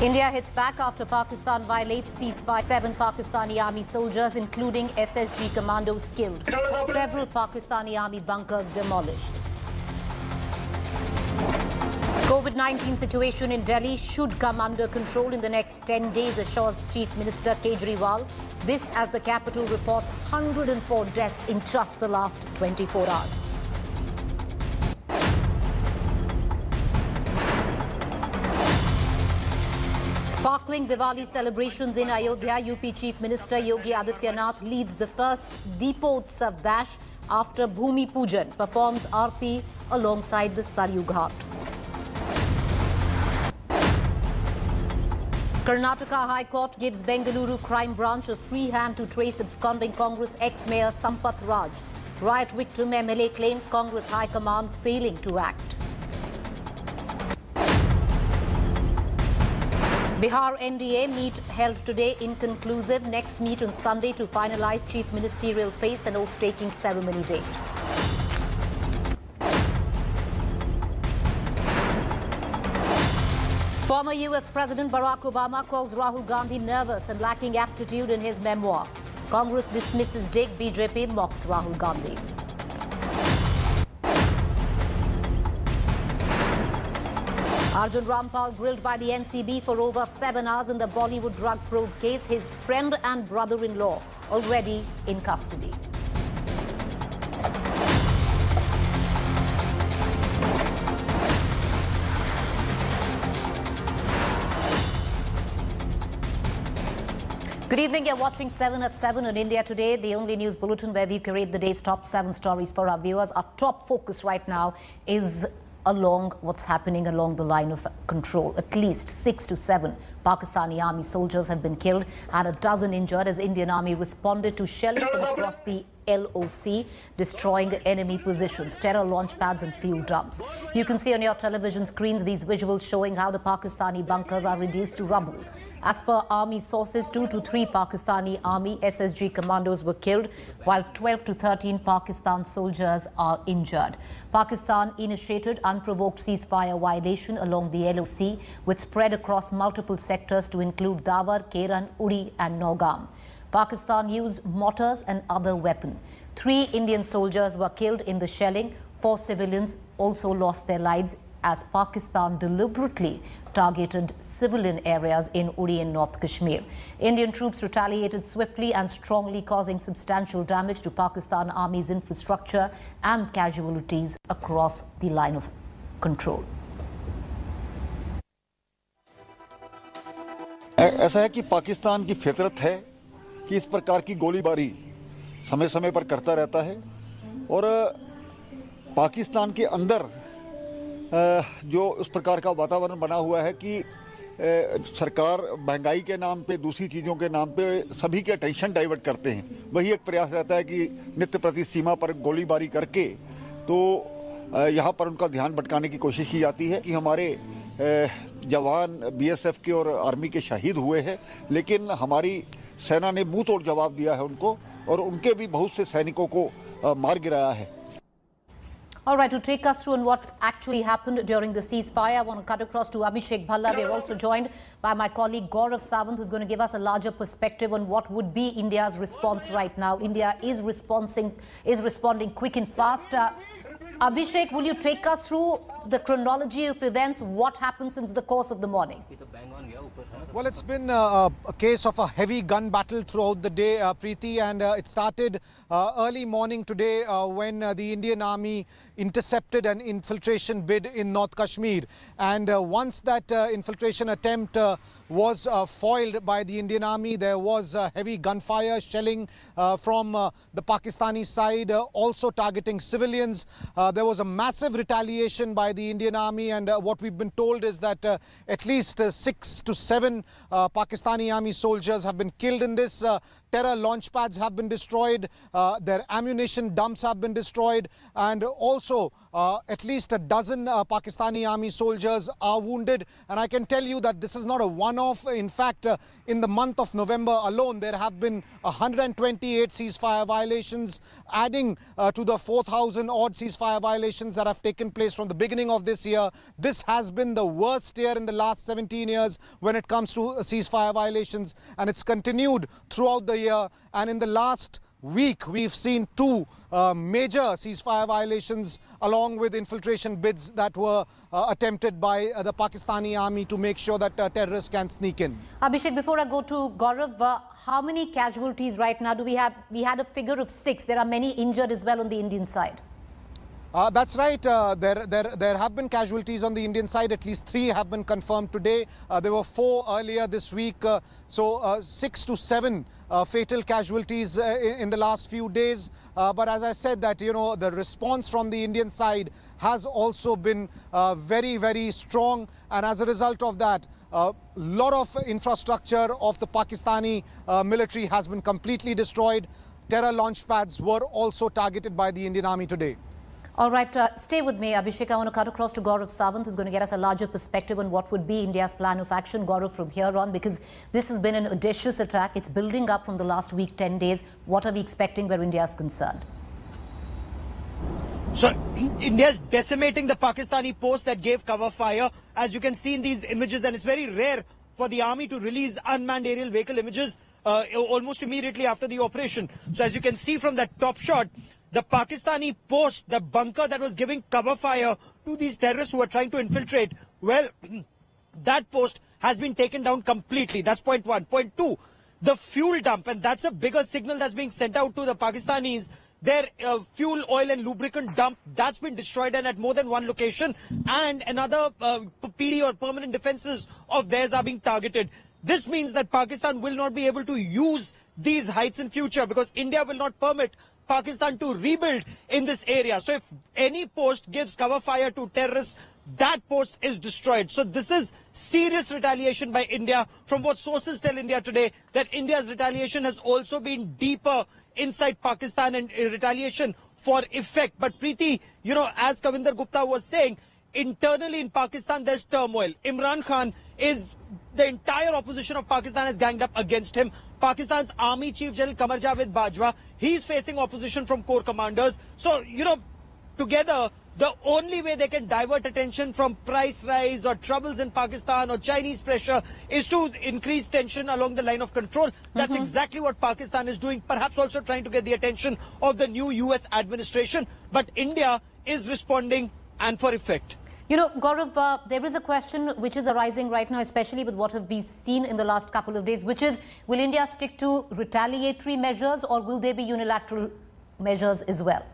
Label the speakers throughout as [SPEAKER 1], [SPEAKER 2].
[SPEAKER 1] India hits back after Pakistan violates ceasefire. 7 Pakistani army soldiers, including SSG commandos, killed. Several Pakistani army bunkers demolished. COVID-19 situation in Delhi should come under control in the next 10 days, assures Chief Minister Kejriwal. This as the capital reports 104 deaths in just the last 24 hours. Sparkling Diwali celebrations in Ayodhya, UP Chief Minister Yogi Adityanath leads the first Deepotsav bash after Bhumi Pujan, performs Aarti alongside the Saryu Ghat. Karnataka High Court gives Bengaluru Crime Branch a free hand to trace absconding Congress ex-mayor Sampath Raj. Riot victim MLA claims Congress High Command failing to act. Bihar NDA meet held today inconclusive. Next meet on Sunday to finalize chief ministerial face and oath-taking ceremony date. Former US President Barack Obama calls Rahul Gandhi nervous and lacking aptitude in his memoir. Congress dismisses dig, BJP mocks Rahul Gandhi. Arjun Rampal grilled by the NCB for over 7 hours in the Bollywood drug probe case. His friend and brother-in-law already in custody. Good evening, you're watching 7 at 7 on India Today, the only news bulletin where we curate the day's top 7 stories for our viewers. Our top focus right now is along what's happening along the line of control. At least 6 to 7 Pakistani army soldiers have been killed and a dozen injured as Indian army responded to shelling from across the LOC, destroying enemy positions, terror launch pads and fuel dumps. You can see on your television screens these visuals showing how the Pakistani bunkers are reduced to rubble. As per army sources, 2 to 3 Pakistani army SSG commandos were killed, while 12 to 13 Pakistan soldiers are injured. Pakistan initiated unprovoked ceasefire violation along the LOC, which spread across multiple sectors to include Dawar, Keran, Uri and Naugam. Pakistan used mortars and other weapons. 3 Indian soldiers were killed in the shelling. 4 civilians also lost their lives as Pakistan deliberately targeted civilian areas in Uri and North Kashmir. Indian troops retaliated swiftly and strongly, causing substantial damage to Pakistan Army's infrastructure and casualties across the line of control.
[SPEAKER 2] ऐसा है कि पाकिस्तान की फितरत है कि इस प्रकार की गोलीबारी समय समय पर करता रहता है और पाकिस्तान के अंदर जो उस प्रकार का वातावरण बना हुआ है कि सरकार महंगाई के नाम पे, दूसरी चीज़ों के नाम पे सभी के अटेंशन डाइवर्ट करते हैं। वही एक प्रयास रहता है कि नित्य प्रति सीमा पर गोलीबारी करके तो यहाँ पर उनका ध्यान भटकाने की कोशिश की जाती है कि हमारे जवान बीएसएफ के और आर्मी के शहीद हुए हैं, लेकिन हमारी सेना ने मुंह तोड़ जवाब दिया है उनको और उनके भी बहुत से सैनिकों को मार गिराया है।
[SPEAKER 1] All right, to take us through on what actually happened during the ceasefire, I want to cut across to Abhishek Bhalla. We are also joined by my colleague Gaurav Sawant, who's going to give us a larger perspective on what would be India's response right now. India is responding quick and fast. Abhishek, will you take us through the chronology of events? What happened since the course of the morning?
[SPEAKER 3] Well, it's been a case of a heavy gun battle throughout the day, Preeti, and it started early morning today when the Indian Army intercepted an infiltration bid in North Kashmir. And once that infiltration attempt was foiled by the Indian Army, there was heavy gunfire, shelling from the Pakistani side, also targeting civilians. There was a massive retaliation by the Indian Army, and what we've been told is that at least 6 to 7 Pakistani army soldiers have been killed in this. Terror launch pads have been destroyed, their ammunition dumps have been destroyed, and also At least a dozen Pakistani army soldiers are wounded. And I can tell you that this is not a one-off. In fact, in the month of November alone, there have been 128 ceasefire violations, adding to the 4,000 odd ceasefire violations that have taken place from the beginning of this year. This has been the worst year in the last 17 years when it comes to ceasefire violations, and it's continued throughout the year. And in the last week, we've seen two major ceasefire violations along with infiltration bids that were attempted by the Pakistani army to make sure that terrorists can sneak in.
[SPEAKER 1] Abhishek, before I go to Gaurav, how many casualties right now do we have? We had a figure of 6. There are many injured as well on the Indian side.
[SPEAKER 3] That's right. There have been casualties on the Indian side. At least 3 have been confirmed today. There were 4 earlier this week. So 6 to 7 fatal casualties in the last few days. But as I said, that the response from the Indian side has also been very, very strong. And as a result of that, a lot of infrastructure of the Pakistani military has been completely destroyed. Terror launch pads were also targeted by the Indian army today.
[SPEAKER 1] All right, stay with me, Abhishek. I want to cut across to Gaurav Sawant, who's going to get us a larger perspective on what would be India's plan of action, Gaurav, from here on, because this has been an audacious attack. It's building up from the last week, 10 days. What are we expecting where India is concerned?
[SPEAKER 4] So India is decimating the Pakistani post that gave cover fire, as you can see in these images, and it's very rare for the army to release unmanned aerial vehicle images almost immediately after the operation. So as you can see from that top shot, the Pakistani post, the bunker that was giving cover fire to these terrorists who were trying to infiltrate, well, that post has been taken down completely. That's point 1. Point 2, the fuel dump, and that's a bigger signal that's being sent out to the Pakistanis. Their fuel, oil and lubricant dump, that's been destroyed, and at more than one location, and another PD or permanent defenses of theirs are being targeted. This means that Pakistan will not be able to use these heights in future, because India will not permit Pakistan to rebuild in this area. So if any post gives cover fire to terrorists, that post is destroyed. So this is serious retaliation by India. From what sources tell India today, that India's retaliation has also been deeper inside Pakistan, and retaliation for effect. But Preeti, as Kavinder Gupta was saying, internally in Pakistan there's turmoil. Imran Khan is, the entire opposition of Pakistan has ganged up against him. Pakistan's Army Chief General Qamar Javed Bajwa, he's facing opposition from core commanders. So, together, the only way they can divert attention from price rise or troubles in Pakistan or Chinese pressure is to increase tension along the line of control. That's exactly what Pakistan is doing, perhaps also trying to get the attention of the new US administration. But India is responding, and for effect.
[SPEAKER 1] Gaurav, there is a question which is arising right now, especially with what have we seen in the last couple of days, which is, will India stick to retaliatory measures, or will there be unilateral measures as well?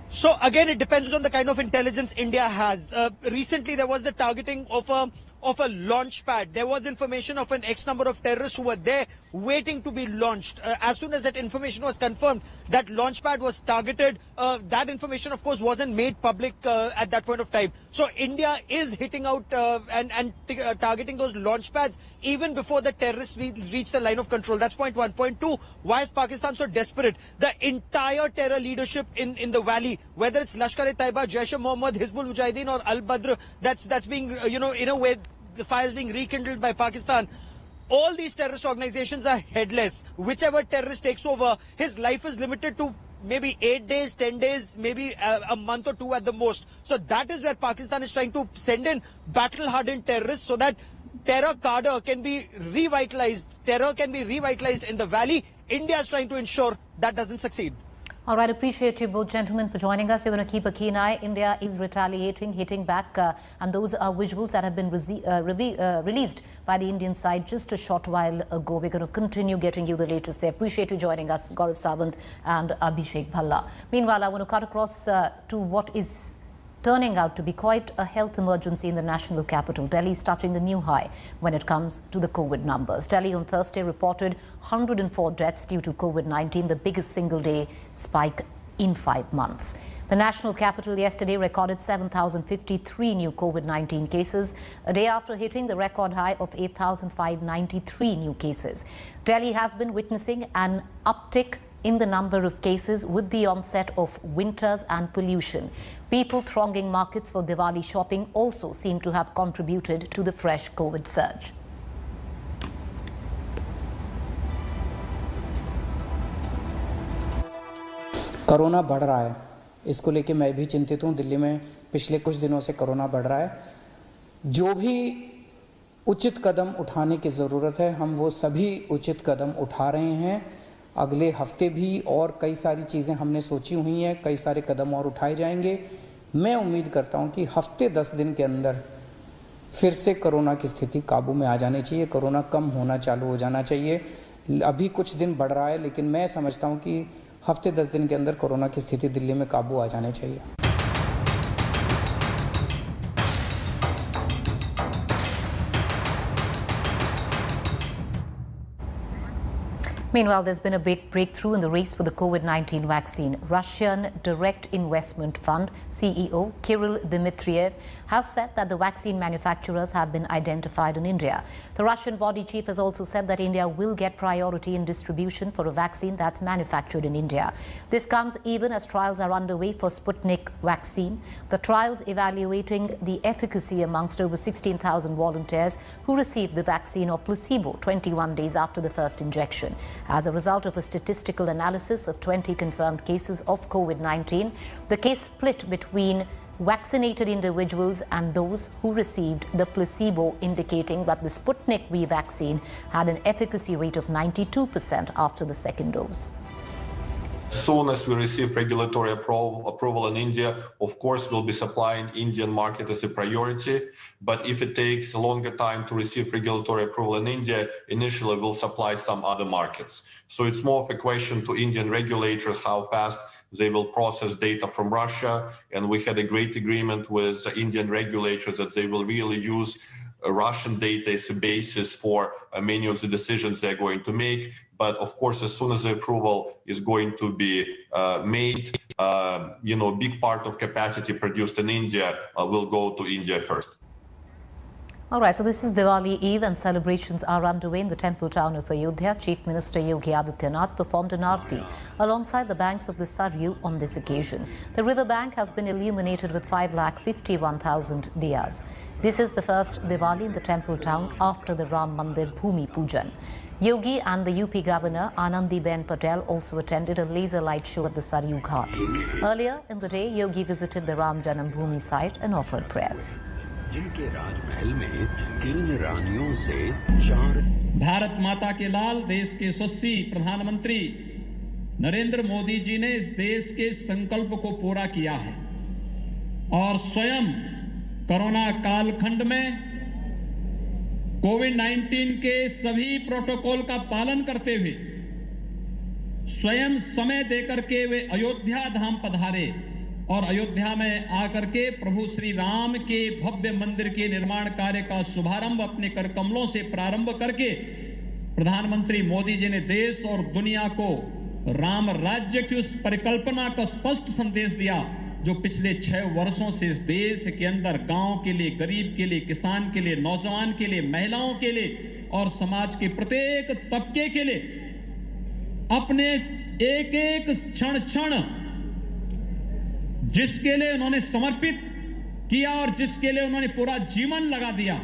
[SPEAKER 4] So again, it depends on the kind of intelligence India has. Recently, there was the targeting of a launch pad. There was information of an X number of terrorists who were there waiting to be launched. As soon as that information was confirmed, that launch pad was targeted. That information, of course, wasn't made public at that point of time. So India is hitting out and targeting those launch pads even before the terrorists reach the line of control. That's point 1. Point 2, why is Pakistan so desperate? The entire terror leadership in the valley, whether it's Lashkar-e-Taiba, Jaish-e-Mohammed, Hizbul Mujahideen or Al-Badr, that's being, in a way, the fire is being rekindled by Pakistan. All these terrorist organizations are headless. Whichever terrorist takes over, his life is limited to maybe 8 days, 10 days, maybe a month or 2 at the most. So that is where Pakistan is trying to send in battle-hardened terrorists so that terror cadre can be revitalized. Terror can be revitalized in the valley. India is trying to ensure that doesn't succeed.
[SPEAKER 1] All right, appreciate you both gentlemen for joining us. We're going to keep a keen eye. India is retaliating, hitting back, and those are visuals that have been released by the Indian side just a short while ago. We're going to continue getting you the latest there. Appreciate you joining us, Gaurav Sawant and Abhishek Bhalla. Meanwhile, I want to cut across to what is turning out to be quite a health emergency in the national capital. Delhi is touching a new high when it comes to the COVID numbers. Delhi on Thursday reported 104 deaths due to COVID-19, the biggest single-day spike in 5 months. The national capital yesterday recorded 7,053 new COVID-19 cases, a day after hitting the record high of 8,593 new cases. Delhi has been witnessing an uptick in the number of cases with the onset of winters and pollution. People thronging markets for Diwali shopping also seem to have contributed to the fresh COVID surge.
[SPEAKER 5] Corona बढ़ रहा है, इसको लेके मैं भी चिंतित हूँ। दिल्ली में पिछले कुछ दिनों से कोरोना बढ़ रहा है। जो भी उचित कदम उठाने की ज़रूरत है, हम वो सभी उचित कदम उठा रहे हैं। अगले हफ्ते भी और कई सारी चीज़ें हमने सोची हुई हैं, कई सारे कदम और उठाए जाएंगे। मैं उम्मीद करता हूँ कि हफ्ते 10 दिन के अंदर फिर से कोरोना की स्थिति काबू में आ जानी चाहिए, कोरोना कम होना चालू हो जाना चाहिए। अभी कुछ दिन बढ़ रहा है, लेकिन मैं समझता हूँ कि हफ्ते 10 दिन के अंदर कोरोना की स्थिति दिल्ली में काबू आ जाने चाहिए।
[SPEAKER 1] Meanwhile, there's been a big breakthrough in the race for the COVID-19 vaccine. Russian Direct Investment Fund CEO Kirill Dmitriev has said that the vaccine manufacturers have been identified in India. The Russian body chief has also said that India will get priority in distribution for a vaccine that's manufactured in India. This comes even as trials are underway for Sputnik vaccine. The trials evaluating the efficacy amongst over 16,000 volunteers who received the vaccine or placebo 21 days after the first injection. As a result of a statistical analysis of 20 confirmed cases of COVID-19, the case split between vaccinated individuals and those who received the placebo, indicating that the Sputnik V vaccine had an efficacy rate of 92% after the second dose.
[SPEAKER 6] As soon as we receive regulatory approval in India, of course, we'll be supplying Indian market as a priority. But if it takes a longer time to receive regulatory approval in India, initially we'll supply some other markets. So it's more of a question to Indian regulators how fast they will process data from Russia. And we had a great agreement with Indian regulators that they will really use Russian data as a basis for many of the decisions they're going to make. But of course, as soon as the approval is going to be made, big part of capacity produced in India will go to India first.
[SPEAKER 1] All right, so this is Diwali Eve and celebrations are underway in the temple town of Ayodhya. Chief Minister Yogi Adityanath performed an aarti alongside the banks of the Saryu on this occasion. The river bank has been illuminated with 5,51,000 diyas. This is the first Diwali in the temple town after the Ram Mandir Bhumi Pujan. Yogi and the UP Governor Anandiben Patel also attended a laser light show at the Saryu Ghat. Earlier in the day, Yogi visited the Ram Janambhoomi site and offered prayers.
[SPEAKER 7] जिनके राजमहल में 3 रानियों से 4
[SPEAKER 8] भारत माता के लाल देश के यशस्वी प्रधानमंत्री नरेंद्र मोदी जी ने इस देश के संकल्प को पूरा किया है और स्वयं कोरोना कालखंड में कोविड-19 के सभी प्रोटोकॉल का पालन करते हुए स्वयं समय देकर के वे अयोध्या धाम पधारे और अयोध्या में आकर के प्रभु श्री राम के भव्य मंदिर के निर्माण कार्य का शुभारंभ अपने कर कमलों से प्रारंभ करके प्रधानमंत्री मोदी जी ने देश और दुनिया को राम राज्य की उस परिकल्पना का स्पष्ट संदेश दिया जो पिछले 6 वर्षों से इस देश के अंदर गांव के लिए, गरीब के लिए, किसान के लिए, नौजवान के लिए, महिलाओं के लिए और समाज के प्रत्येक तबके के लिए अपने एक-एक क्षण जिसके लिए उन्होंने समर्पित किया और जिसके लिए उन्होंने पूरा जीवन लगा दिया,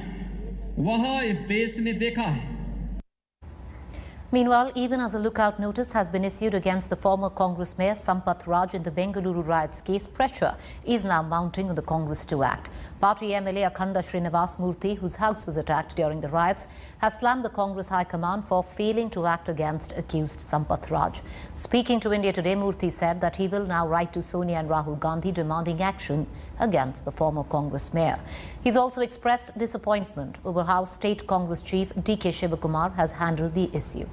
[SPEAKER 8] वह इस देश ने देखा है।
[SPEAKER 1] Meanwhile, even as a lookout notice has been issued against the former Congress Mayor Sampath Raj in the Bengaluru riots case, pressure is now mounting on the Congress to act. Party MLA Akhanda Srinivas Murthy, whose house was attacked during the riots, has slammed the Congress High Command for failing to act against accused Sampath Raj. Speaking to India Today, Murthy said that he will now write to Sonia and Rahul Gandhi demanding action against the former Congress Mayor. He's also expressed disappointment over how State Congress Chief D.K. Shivakumar has handled the issue.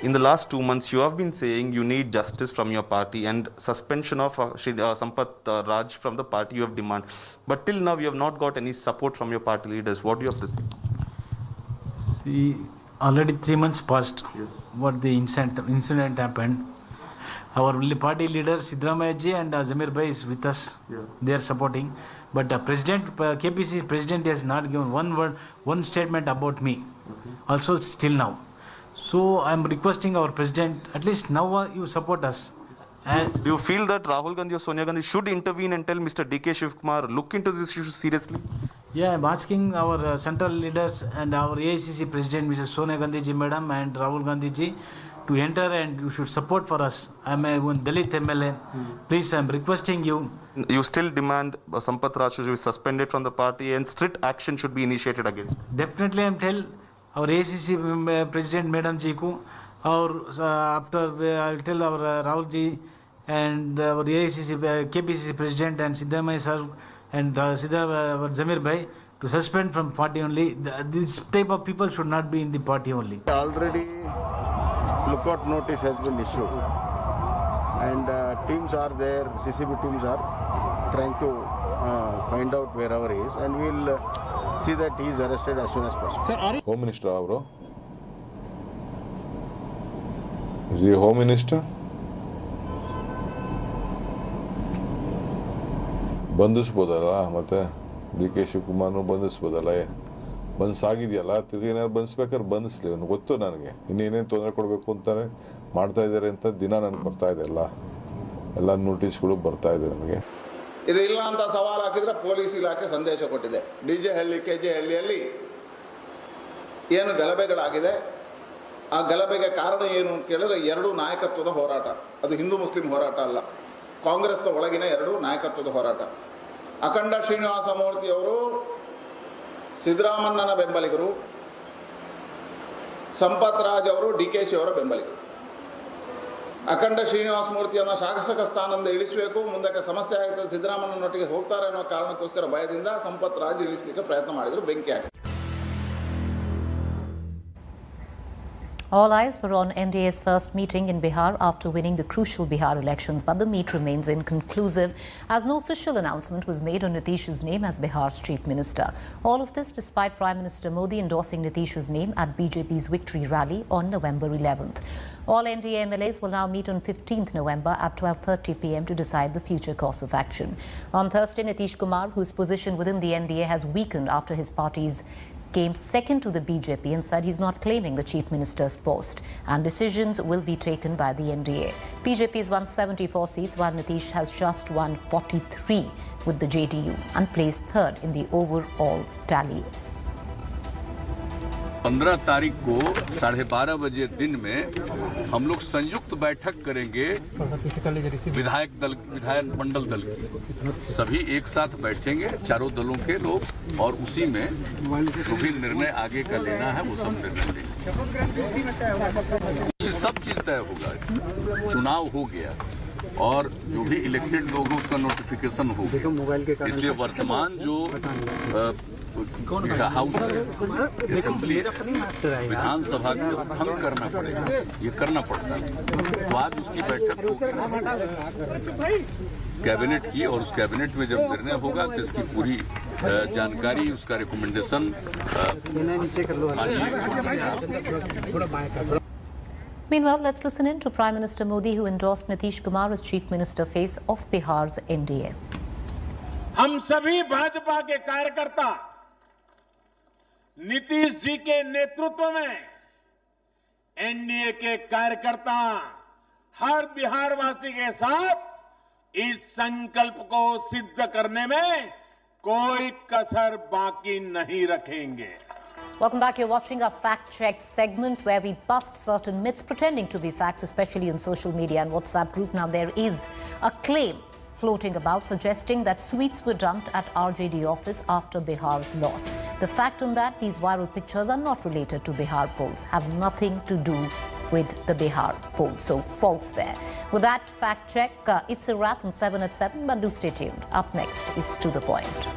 [SPEAKER 9] In the last 2 months, you have been saying you need justice from your party and suspension of Sampath Raj from the party you have demanded. But till now, you have not got any support from your party leaders. What do you have to say?
[SPEAKER 10] See, already 3 months passed. Yes. What the incident happened. Our party leader Siddaramaiah ji and Zamir Bhai is with us. They are supporting. But President, KPCC President has not given one word, one statement about me. Also still now. So I am requesting our President, at least now you support us. And
[SPEAKER 9] Do you feel that Rahul Gandhi or Sonia Gandhi should intervene and tell Mr. DK Shivkumar look into this issue seriously?
[SPEAKER 10] yeah, I am asking our central leaders and our AICC President, Mrs. Sonia Gandhi ji Madam and Rahul Gandhi ji, to enter and you should support for us. I am a Dalit MLA. Please, I am requesting you.
[SPEAKER 9] You still demand Sampath Raj should be suspended from the party and strict action should be initiated again.
[SPEAKER 10] Definitely, I am tell our AICC President Madam ji ko, or after I will tell our Rahul ji and our AICC KPCC President and Siddaramaiah sir and Zamir Bhai to suspend from party only. This type of people should not be in the party only.
[SPEAKER 11] Already lookout notice has been issued and teams are there, CCB teams are trying to find out wherever he is, and we will see that he is arrested as soon as possible.
[SPEAKER 12] Home Minister avro? Is he a Home Minister? ಬಂಧಿಸ್ಬೋದಲ್ಲ ಮತ್ತೆ D K ಶಿವಕುಮಾರ್ನು ಬಂಧಿಸ್ಬೋದಲ್ಲ ಬಂದಿಸಾಗಿದೆಯಲ್ಲ ತಿರ್ಗಿ ಏನಾದ್ರು ಬಂಧಿಸ್ಬೇಕಾದ್ರೆ ಬಂಧಿಸ್ಲಿ ಅವ್ನು ಗೊತ್ತು ನನಗೆ ಇನ್ನೇನೇನು ತೊಂದರೆ ಕೊಡಬೇಕು ಅಂತಾರೆ ಮಾಡ್ತಾ ಇದ್ದಾರೆ ಅಂತ ದಿನ ನನಗೆ ಬರ್ತಾ ಇದೆ ಎಲ್ಲ ನೋಟಿಸ್ಗಳು ಬರ್ತಾ ಇದೆ ನನಗೆ
[SPEAKER 11] ಇದು ಇಲ್ಲ ಅಂತ ಸವಾಲು ಹಾಕಿದ್ರೆ ಪೊಲೀಸ್ ಇಲಾಖೆ ಸಂದೇಶ ಕೊಟ್ಟಿದೆ. DJ ಹಳ್ಳಿ KJ ಹಳ್ಳಿಯಲ್ಲಿ ಏನು ಗಲಭೆಗಳಾಗಿದೆ, ಆ ಗಲಭೆಗೆ ಕಾರಣ ಏನು ಅಂತ ಕೇಳಿದ್ರೆ ಎರಡು ನಾಯಕತ್ವದ ಹೋರಾಟ. ಅದು ಹಿಂದೂ ಮುಸ್ಲಿಂ ಹೋರಾಟ ಅಲ್ಲ, ಕಾಂಗ್ರೆಸ್ನ ಒಳಗಿನ ಎರಡು ನಾಯಕತ್ವದ ಹೋರಾಟ. ಅಖಂಡ ಶ್ರೀನಿವಾಸ ಮೂರ್ತಿಯವರು ಸಿದ್ದರಾಮಣ್ಣನ ಬೆಂಬಲಿಗರು, ಸಂಪತ್ ರಾಜ್ ಅವರು DKC ಅವರ ಬೆಂಬಲಿಗರು. ಅಖಂಡ ಶ್ರೀನಿವಾಸ ಮೂರ್ತಿಯನ್ನು ಶಾಸಕ ಸ್ಥಾನದಿಂದ ಇಳಿಸಬೇಕು, ಮುಂದಕ್ಕೆ ಸಮಸ್ಯೆ ಆಗ್ತದೆ, ಸಿದ್ದರಾಮಣ್ಣನೊಟ್ಟಿಗೆ ಹೋಗ್ತಾರೆ ಅನ್ನೋ ಕಾರಣಕ್ಕೋಸ್ಕರ ಭಯದಿಂದ ಸಂಪತ್ ರಾಜ್ ಇಳಿಸಲಿಕ್ಕೆ ಪ್ರಯತ್ನ ಮಾಡಿದ್ರು, ಬೆಂಕಿ ಹಾಕಿ.
[SPEAKER 1] All eyes were on NDA's first meeting in Bihar after winning the crucial Bihar elections, but the meet remains inconclusive as no official announcement was made on Nitish's name as Bihar's chief minister. All of this despite Prime Minister Modi endorsing Nitish's name at BJP's victory rally on November 11th. All NDA MLAs will now meet on 15th November at 12:30 p.m. to decide the future course of action. On Thursday, Nitish Kumar, whose position within the NDA has weakened after his party's came second to the BJP and said he's not claiming the chief minister's post and decisions will be taken by the NDA. BJP's won 74 seats while Nitish has just won 43 with the JDU and placed third in the overall tally.
[SPEAKER 13] 15 तारीख को 12:30 बजे दिन में हम लोग संयुक्त बैठक करेंगे विधायक मंडल दल की। सभी एक साथ बैठेंगे, चारों दलों के लोग, और उसी में जो भी निर्णय आगे का लेना है वो सब निर्णय लेंगे। सब चीज तय होगा, चुनाव हो गया और जो भी इलेक्टेड लोग हैं उसका नोटिफिकेशन हो गया। इसलिए वर्तमान जो हाउस असेंबली विधानसभा को भंग करना पड़ेगा, ये करना पड़ता है। तो आज उसकी बैठक होगी कैबिनेट की, और उस कैबिनेट में जब निर्णय होगा तो इसकी पूरी जानकारी, उसका recommendation
[SPEAKER 1] Meanwhile, let's listen in to Prime Minister Modi, who endorsed Nitish Kumar as Chief Minister face of Bihar's NDA.
[SPEAKER 14] हम सभी भाजपा के कार्यकर्ता नीतीश जी के नेतृत्व में एनडीए के कार्यकर्ता हर बिहारवासी के साथ इस संकल्प को सिद्ध करने में कोई कसर बाकी नहीं रखेंगे।
[SPEAKER 1] Welcome back. You're watching our fact check segment where we bust certain myths pretending to be facts, especially on social media and WhatsApp group. Now there is a claim floating about suggesting that sweets were dumped at RJD office after Bihar's loss. The fact on that, these viral pictures are not related to Bihar polls, have nothing to do with the Bihar polls. So false there. With that fact check, it's a wrap on 7 at 7, but do stay tuned. Up next is To The Point.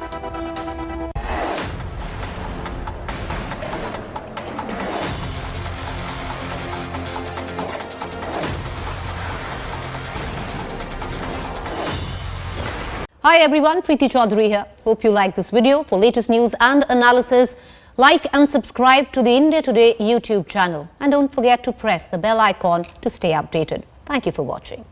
[SPEAKER 1] Hi everyone, Preeti Chaudhary here. Hope you like this video. For latest news and analysis, like and subscribe to the India Today YouTube channel. And don't forget to press the bell icon to stay updated. Thank you for watching.